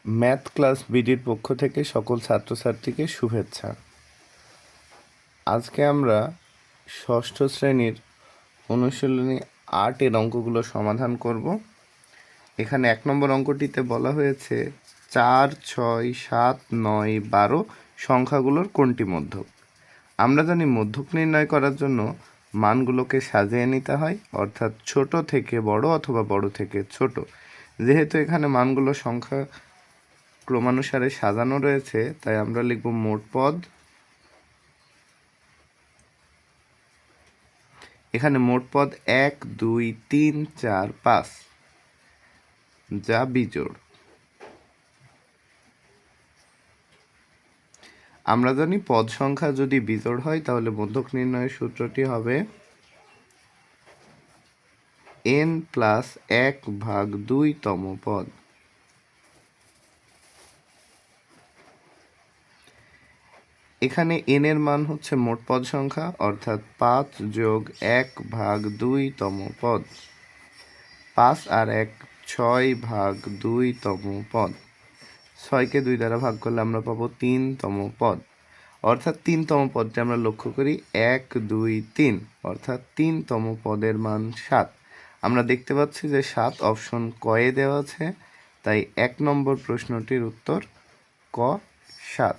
Math class বিডির পক্ষ থেকে সকল ছাত্রছাত্রীকে শুভেচ্ছা। আজকে আমরা ষষ্ঠ শ্রেণীর অনুশীলনী ৮-এর অঙ্কগুলো সমাধান করব। এখানে ১ নম্বর অঙ্কটিতে বলা হয়েছে ৪, ৬, ৭, ৯, ১২ সংখ্যাগুলোর কোনটি মধ্যক। আমরা জানি মধ্যক নির্ণয় করার জন্য মানগুলোকে সাজিয়ে নিতে হয়, অর্থাৎ ছোট থেকে বড় অথবা বড় থেকে ছোট। যেহেতু এখানে মানগুলো সংখ্যা ক্রমানুসারে সাজানো রয়েছে, তাই আমরা লিখব মোট পদ। এখানে মোট পদ ১, ২, ৩, ৪, ৫ যা বিজোড়। আমরা জানি পদ সংখ্যা যদি বিজোড় হয় তাহলে মধ্যক নির্ণয়ের সূত্রটি হবে n+1/2তম পদ। এখানে n এর মান হচ্ছে মোট পদ সংখ্যা, অর্থাৎ ৫ + ১/2তম পদ। ৫ আর ১ ৬/2তম পদ। ৬কে ২ দ্বারা ভাগ করলে আমরা পাবো ৩তম পদ, অর্থাৎ ৩তম পদটি আমরা লক্ষ্য করি ১, ২, ৩, অর্থাৎ ৩তম পদের মান ৭। আমরা দেখতে পাচ্ছি যে ৭ অপশন কয়ে দেওয়া আছে, তাই ১ নম্বর প্রশ্নটির উত্তর ক ৭।